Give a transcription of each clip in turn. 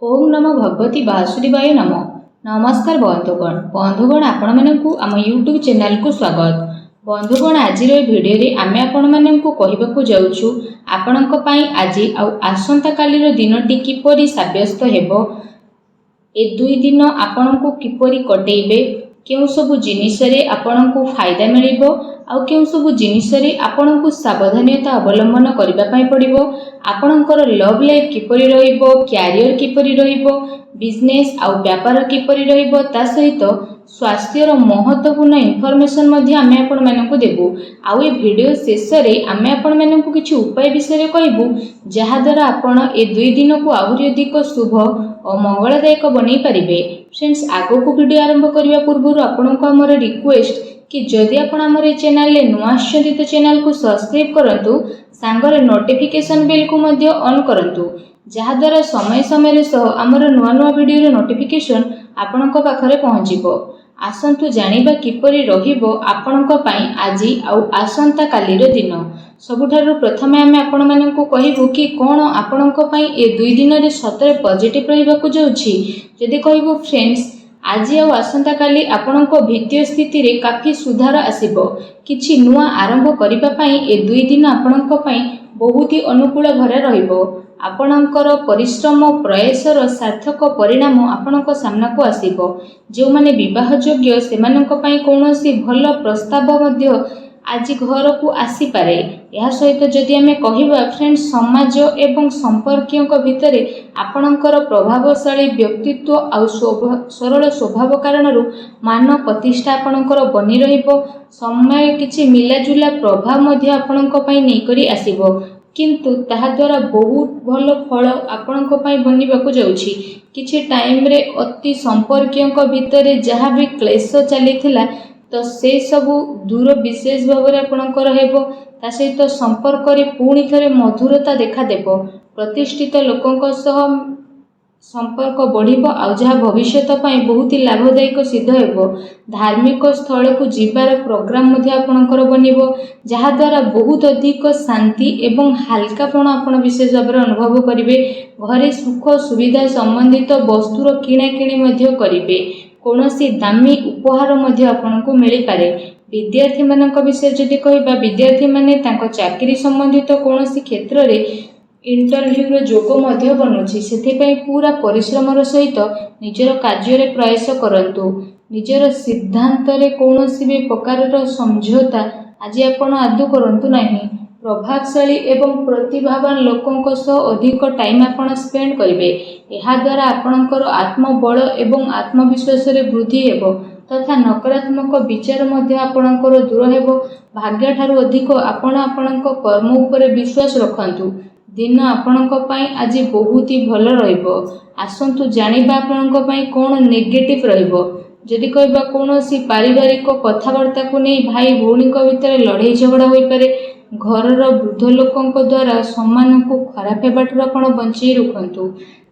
ओम नमो भगवती वासुदेवाय नमो। नमस्कार बंधुगण आपण मानकु आम यूट्यूब चैनल को स्वागत। बंधुगण आज भिडियो रे आमे आपण मानकु कहिबाकु जाउछु आपणक पई आज आसंता कालीर दिनटी किपरि साब्यस्त हेबो, ए दुई दिन आपणकु किपरि कटेइबे, केउ सबु जिनिस रे आपणकु फायदा मिलिबो आउ केउ सबु जिनिस रे आपणकु सावधानता अवलंबन करबा पई पड़िबो, आपणकर लव लाइफ किपरि रहिबो, कैरियर किपरि रहिबो, बिजनेस आउ व्यापार किपरि रहिबो, ता सहित स्वास्थ्यर महत्वपूर्ण इनफॉरमेशन मध्ये आमे आपण मानकु देबु। आउ ए वीडियो शेष रे आमे आपण मानकु किछि उपाय विषय कहबु जहा द्वारा आपण ए दुई दिन को आहुरी अधिक शुभ और मंगलदायक बनै परिबे। फ्रेंड्स, आगो को वीडियो आरंभ करिया पूर्व आपनको हमर रिक्वेस्ट कि जदि आपण हमर ए चैनल ले नुआ आछथि तो चैनल को सब्सक्राइब करंतु, सांगरे नोटिफिकेशन बेल को मध्ये ऑन करंतु, जहा द्वारा समय समय सह हमर नुआ नुआ वीडियो रे नोटिफिकेशन आपणक पाखरे पहुंचिबो। आसंतु जानिबा किपरि रहिबो आपणक पई आजि आउ आसंता कालीर दिन। सबुठारु प्रथमे आमे आपण मानकु कहिबु कि कोन आपणक पई ए दुई दिन रे सतरे पॉजिटिव रहिबाकु जाउछि। जदि कहिबु फ्रेंड्स, आज आउ आसंता काली आपणक वित्तीय स्थिति रे काफी सुधार आसीबो। किछि नुआ आरंभ करिबा पई ए दुई दिन आपणक पई बहुत ही अनुकूल भरे रहिबो। आपणकर परिश्रम प्रयासर सार्थक परिणाम आपणक सामना को आसीबो। जो माने विवाह योग्य सेमानक पई कोनोसी भल प्रस्ताव मध्य आज घर को आसी पारे। यह सहित जदि आमे कहिबा फ्रेंड्स, समाज एवं संपर्कियों भितर आपणकर प्रभावशाली व्यक्तित्व आउ सरल स्वभाव कारणरू मान प्रतिष्ठा आपणकर बनी रहिबो। समय किछि मिलाजुला प्रभाव मध्य आपणक पई नै करी आसीबो, किंतु ताहा द्वारा बहुत भल फल आपणक पई बनिबाकु जाउछि। किछि टाइम रे अति संपर्कियों भितर जहा भी क्लेश चलीथिला तो से सबु दूर विशेष भाव में आपणकर हेबो। ता सहित संपर्क रे पुणी थरे मधुरता देखा देबो। प्रतिष्ठित लोकंक सह संपर्क बढ़िबो आउ जहा भविष्यत पई बहुत ही लाभदायक सिद्ध हेबो। धार्मिक स्थल को जीवार प्रोग्राम मध्ये आपणकर बनिबो, जहा द्वारा बहुत अधिक शांति एवं हल्कापन आपण विशेष भाव में अनुभव करिवे। घरे सुख सुविधा संबंधित वस्तुर किणा किणी मध्ये करिवे। कोनोसी दामी उपहार मध्ये आपनको मिली पारे। विद्यार्थी मानक विषय जदि कहिबा, विद्यार्थी माने तांको चाकरी संबंधित कोनोसी क्षेत्र रे इंटरव्यू रो जोगो मध्ये बनुछि। सेथि पई पूरा परिश्रमर सहित निजर कार्य रे प्रयास करंतु। निजर सिद्धांत रे कोनोसी भी प्रकार समझौता आज आपण आदु करंतु नाही। प्रभावशाली एवं प्रतिभावान लोकों सह अधिक टाइम आपण स्पेंड करिवे। एहा द्वारा आपणकर आत्मबल एवं आत्मविश्वास रे वृद्धि हेबो तथा नकारात्मक विचार मध्ये आपणकर दूर हेबो। भाग्य ठारू अधिक आपण आपणक कर्म उपरे विश्वास रखंतु। दिन आपणक पई आज बहुत ही भल रहिबो। आसंतु जानिबा आपणक पई कोन नेगेटिव रहिबो। जदि कहबा कोनोसी पारिवारिक कथावार्ता को नै भाई भौणी भितर लड़ाई झगड़ा होई पारे। घरर वृद्ध लोकों द्वारा सम्मान को खराब हेबाटू आपण बंचई रखंतु।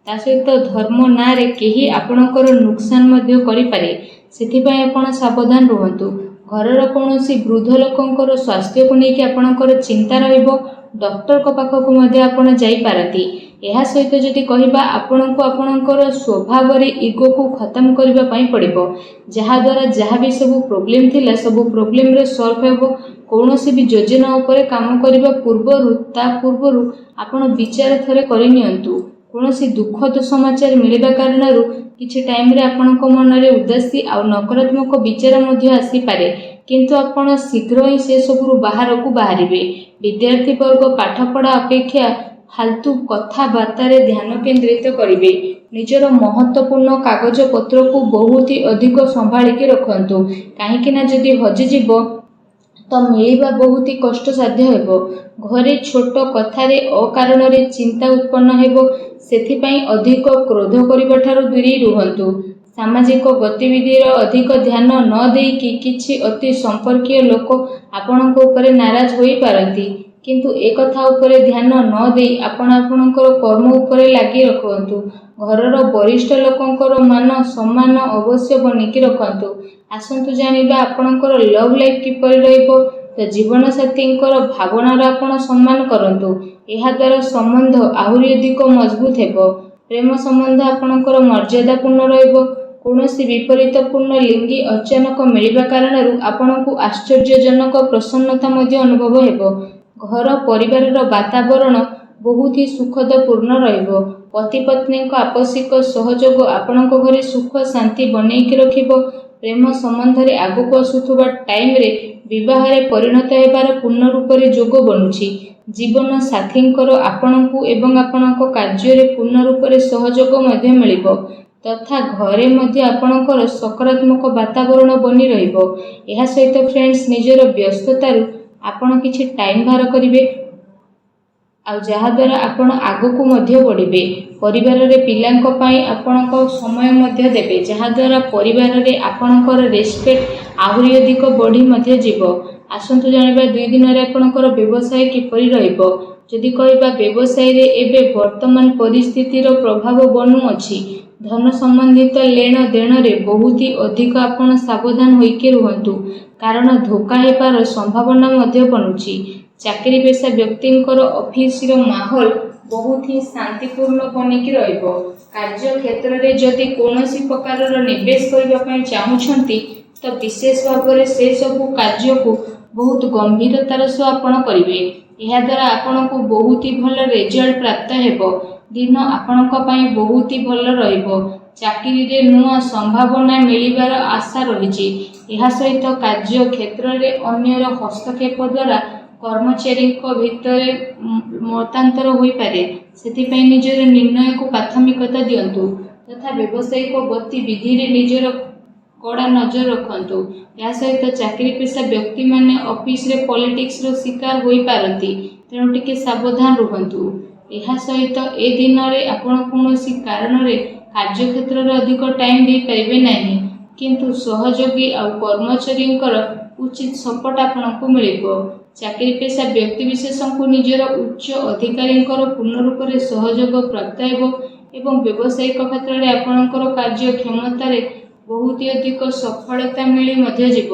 ता सहित धर्म ना रे केही आपणकर नुकसान मध्ये करि पारे, सेथि पई आपण सावधान रहंतु। घरर कोनोसी वृद्ध लोकों स्वास्थ्य को लेके आपणकर चिंता रहिबो। डॉक्टर को पाखक मध्ये आपण जाई पारती। एहा सहित जदि कहिबा आपणको आपणकर स्वभाव रे ईगो को खत्म करबा पई पड़िबो, जहा द्वारा जहा भी सब प्रॉब्लम थिला सब प्रॉब्लम रे सॉल्व हेबो। कोनोसी भी योजना उपरे काम करबा पूर्वरु आपण विचार थरे करि नियंतु। कोनोसी दुखद समाचार मिलिबा कारणरू किछि टाइम रे आपणको मन रे उदासी आ नकारात्मक विचार मध्ये आसी पारे, किंतु आपण शीघ्र ही से सबरु बाहर को बाहरिबे। विद्यार्थी वर्ग पाठ पढ़ा अपेक्षा फालतू कथाबार्ता रे ध्यान केंद्रित करिवे। निजर महत्वपूर्ण कागज पत्र को बहुत ही अधिक संभाली के रखंतु, काहेकि ना जदि हजि जीवो तो मिलिबा बहुत ही कष्ट साध्य हेबो। घरे छोट कथा रे अकारण रे चिंता उत्पन्न हेबो, सेथि पई अधिक क्रोध करिबा ठारू दूरी रुहंतु। सामाजिक गतिविधि रो अधिक ध्यान न देई कि किछि अति संपर्कीय लोक आपणक उपरे नाराज होई पारंती, किंतु एक कथा उपरे ध्यान न देई आपण आपणकर कर्म उपरे लागि रखंतु। घरर वरिष्ठ लोकंकर मान सम्मान अवश्य बनिकी रखंतु। आसंतु जानिबा आपणकर लव लाइफ किपरि रहिबो। तो जीवन साथींकर भावनार आपण सम्मान करंतु। एहा द्वारा संबंध आहुरी अधिक मजबूत हेबो। ପ୍ରେମ ସମ୍ବନ୍ଧ ଆପଣଙ୍କର ମର୍ଯ୍ୟାଦାପୂର୍ଣ୍ଣ ରହିବ। କୌଣସି ବିପରୀତପୂର୍ଣ୍ଣ ଲିଙ୍ଗୀ ଅଚାନକ ମିଳିବା କାରଣରୁ ଆପଣଙ୍କୁ ଆଶ୍ଚର୍ଯ୍ୟଜନକ ପ୍ରସନ୍ନତା ମଧ୍ୟ ଅନୁଭବ ହେବ। ଘର ପରିବାରର ବାତାବରଣ ବହୁତ ହି ସୁଖଦପୂର୍ଣ୍ଣ ରହିବ। ପତି ପତ୍ନୀଙ୍କ ଆପୋଷିକ ସହଯୋଗ ଆପଣଙ୍କ ଘରେ ସୁଖ ଶାନ୍ତି ବନେଇକି ରଖିବ। ପ୍ରେମ ସମ୍ବନ୍ଧରେ ଆଗକୁ ଆସୁଥିବା ଟାଇମରେ ବିବାହରେ ପରିଣତ ହେବାର ପୂର୍ଣ୍ଣ ରୂପରେ ଯୋଗ ବନୁଛି। ଜୀବନ ସାଥୀଙ୍କର ଆପଣଙ୍କୁ ଏବଂ ଆପଣଙ୍କ କାର୍ଯ୍ୟରେ ପୂର୍ଣ୍ଣ ରୂପରେ ସହଯୋଗ ମଧ୍ୟ ମିଳିବ ତଥା ଘରେ ମଧ୍ୟ ଆପଣଙ୍କର ସକାରାତ୍ମକ ବାତାବରଣ ବନି ରହିବ। ଏହା ସହିତ ଫ୍ରେଣ୍ଡସ୍, ନିଜର ବ୍ୟସ୍ତତାରୁ ଆପଣ କିଛି ଟାଇମ ବାହାର କରିବେ ଆଉ ଯାହାଦ୍ୱାରା ଆପଣ ଆଗକୁ ମଧ୍ୟ ବଢ଼ିବେ। ପରିବାରରେ ପିଲାଙ୍କ ପାଇଁ ଆପଣଙ୍କ ସମୟ ମଧ୍ୟ ଦେବେ, ଯାହାଦ୍ୱାରା ପରିବାରରେ ଆପଣଙ୍କର ରେସ୍ପେକ୍ଟ ଆହୁରି ଅଧିକ ବଢ଼ି ମଧ୍ୟ ଯିବ। ଆସନ୍ତୁ ଜାଣିବା 2 ଦିନରେ ଆପଣଙ୍କର ବ୍ୟବସାୟ କିପରି ରହିବ। ଯଦି କହିବା ବ୍ୟବସାୟରେ ଏବେ ବର୍ତ୍ତମାନ ପରିସ୍ଥିତିର ପ୍ରଭାବ ବନୁଅଛି। ଧନ ସମ୍ବନ୍ଧିତ ଲେଣ ଦେଣରେ ବହୁତ ଅଧିକ ଆପଣ ସାବଧାନ ହୋଇକି ରୁହନ୍ତୁ, କାରଣ ଧୋକା ହେବାର ସମ୍ଭାବନା ମଧ୍ୟ ବନୁଛି। ଚାକିରି ପେଶା ବ୍ୟକ୍ତିଙ୍କର ଅଫିସର ମାହୋଲ ବହୁତ ହିଁ ଶାନ୍ତିପୂର୍ଣ୍ଣ ବନିକି ରହିବ। କାର୍ଯ୍ୟକ୍ଷେତ୍ରରେ ଯଦି କୌଣସି ପ୍ରକାରର ନିବେଶ କରିବା ପାଇଁ ଚାହୁଁଛନ୍ତି ତ ବିଶେଷ ଭାବରେ ସେସବୁ କାର୍ଯ୍ୟକୁ ବହୁତ ଗମ୍ଭୀରତାର ସହ ଆପଣ କରିବେ। ଏହାଦ୍ୱାରା ଆପଣଙ୍କୁ ବହୁତ ହି ଭଲ ରେଜଲ୍ଟ ପ୍ରାପ୍ତ ହେବ। ଦିନ ଆପଣଙ୍କ ପାଇଁ ବହୁତ ହି ଭଲ ରହିବ। ଚାକିରିରେ ନୂଆ ସମ୍ଭାବନା ମିଳିବାର ଆଶା ରହିଛି। ଏହା ସହିତ କାର୍ଯ୍ୟକ୍ଷେତ୍ରରେ ଅନ୍ୟର ହସ୍ତକ୍ଷେପ ଦ୍ୱାରା କର୍ମଚାରୀଙ୍କ ଭିତରେ ମତାନ୍ତର ହୋଇପାରେ, ସେଥିପାଇଁ ନିଜର ନିର୍ଣ୍ଣୟକୁ ପ୍ରାଥମିକତା ଦିଅନ୍ତୁ ତଥା ବ୍ୟବସାୟିକ ଗତିବିଧିରେ ନିଜର କଡ଼ା ନଜର ରଖନ୍ତୁ। ଏହା ସହିତ ଚାକିରି ପେଶା ବ୍ୟକ୍ତିମାନେ ଅଫିସରେ ପଲିଟିକ୍ସର ଶିକାର ହୋଇପାରନ୍ତି, ତେଣୁ ଟିକେ ସାବଧାନ ରୁହନ୍ତୁ। ଏହା ସହିତ ଏ ଦିନରେ ଆପଣ କୌଣସି କାରଣରେ କାର୍ଯ୍ୟକ୍ଷେତ୍ରରେ ଅଧିକ ଟାଇମ ଦେଇପାରିବେ ନାହିଁ, କିନ୍ତୁ ସହଯୋଗୀ ଆଉ କର୍ମଚାରୀଙ୍କର ଉଚିତ ସପୋର୍ଟ ଆପଣଙ୍କୁ ମିଳିବ। ଚାକିରି ପେଶା ବ୍ୟକ୍ତିବିଶେଷଙ୍କୁ ନିଜର ଉଚ୍ଚ ଅଧିକାରୀଙ୍କର ପୂର୍ଣ୍ଣ ରୂପରେ ସହଯୋଗ ପ୍ରାପ୍ତ ହେବ ଏବଂ ବ୍ୟବସାୟିକ କ୍ଷେତ୍ରରେ ଆପଣଙ୍କର କାର୍ଯ୍ୟକ୍ଷମତାରେ ବହୁତ ଅଧିକ ସଫଳତା ମିଳି ମଧ୍ୟ ଯିବ।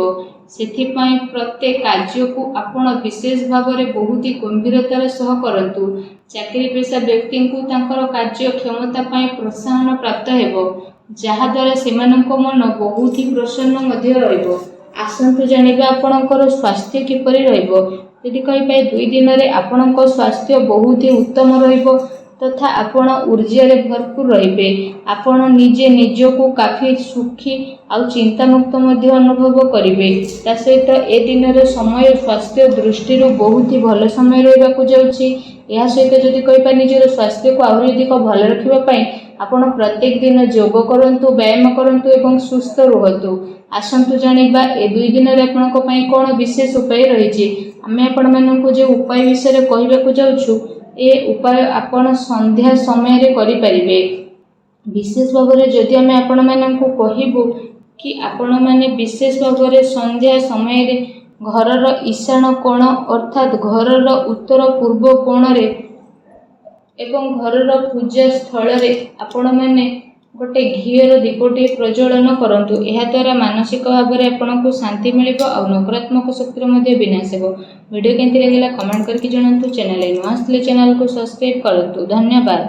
ସେଥିପାଇଁ ପ୍ରତ୍ୟେକ କାର୍ଯ୍ୟକୁ ଆପଣ ବିଶେଷ ଭାବରେ ବହୁତ ଗମ୍ଭୀରତାର ସହ କରନ୍ତୁ। ଚାକିରି ପେଶା ବ୍ୟକ୍ତିଙ୍କୁ ତାଙ୍କର କାର୍ଯ୍ୟକ୍ଷମତା ପାଇଁ ପ୍ରୋତ୍ସାହନ ପ୍ରାପ୍ତ ହେବ, ଯାହାଦ୍ୱାରା ସେମାନଙ୍କ ମନ ବହୁତ ହି ପ୍ରସନ୍ନ ମଧ୍ୟ ରହିବ। ଆସନ୍ତୁ ଜାଣିବା ଆପଣଙ୍କର ସ୍ୱାସ୍ଥ୍ୟ କିପରି ରହିବ। ଯଦି କହିବେ 2 ଦିନରେ ଆପଣଙ୍କ ସ୍ୱାସ୍ଥ୍ୟ ବହୁତ ହି ଉତ୍ତମ ରହିବ ତଥା ଆପଣ ଊର୍ଜାରେ ଭରପୁର ରହିବେ। ଆପଣ ନିଜେ ନିଜକୁ କାଫି ସୁଖୀ ଆଉ ଚିନ୍ତାମୁକ୍ତ ମଧ୍ୟ ଅନୁଭବ କରିବେ। ତା ସହିତ ଏ ଦିନର ସମୟ ସ୍ୱାସ୍ଥ୍ୟ ଦୃଷ୍ଟିରୁ ବହୁତ ହି ଭଲ ସମୟ ରହିବାକୁ ଯାଉଛି। ଏହା ସହିତ ଯଦି କହିବା ନିଜର ସ୍ୱାସ୍ଥ୍ୟକୁ ଆହୁରି ଅଧିକ ଭଲ ରଖିବା ପାଇଁ ଆପଣ ପ୍ରତ୍ୟେକ ଦିନ ଯୋଗ କରନ୍ତୁ, ବ୍ୟାୟାମ କରନ୍ତୁ ଏବଂ ସୁସ୍ଥ ରୁହନ୍ତୁ। ଆସନ୍ତୁ ଜାଣିବା ଏ 2 ଦିନରେ ଆପଣଙ୍କ ପାଇଁ କ'ଣ ବିଶେଷ ଉପାୟ ରହିଛି। ଆମେ ଆପଣମାନଙ୍କୁ ଯେଉଁ ଉପାୟ ବିଷୟରେ କହିବାକୁ ଯାଉଛୁ, ଏ ଉପାୟ ଆପଣ ସନ୍ଧ୍ୟା ସମୟରେ କରିପାରିବେ। ବିଶେଷ ଭାବରେ ଯଦି ଆମେ ଆପଣମାନଙ୍କୁ କହିବୁ କି ଆପଣମାନେ ବିଶେଷ ଭାବରେ ସନ୍ଧ୍ୟା ସମୟରେ ଘରର ଈଶାନ କୋଣ ଅର୍ଥାତ୍ ଘରର ଉତ୍ତର ପୂର୍ବ କୋଣରେ ଏବଂ ଘରର ପୂଜା ସ୍ଥଳରେ ଆପଣମାନେ ଗୋଟେ ଘିଅର ଦୀପଟିଏ ପ୍ରଜ୍ୱଳନ କରନ୍ତୁ। ଏହାଦ୍ୱାରା ମାନସିକ ଭାବରେ ଆପଣଙ୍କୁ ଶାନ୍ତି ମିଳିବ ଆଉ ନକାରାତ୍ମକ ଶକ୍ତିର ମଧ୍ୟ ବିନାଶ ହେବ। ଭିଡ଼ିଓ କେମିତି ଲାଗିଲା କମେଣ୍ଟ କରିକି ଜଣାନ୍ତୁ। ଚ୍ୟାନେଲରେ ନୂଆ ଆସିଥିଲେ ଚ୍ୟାନେଲକୁ ସବସ୍କ୍ରାଇବ୍ କରନ୍ତୁ। ଧନ୍ୟବାଦ।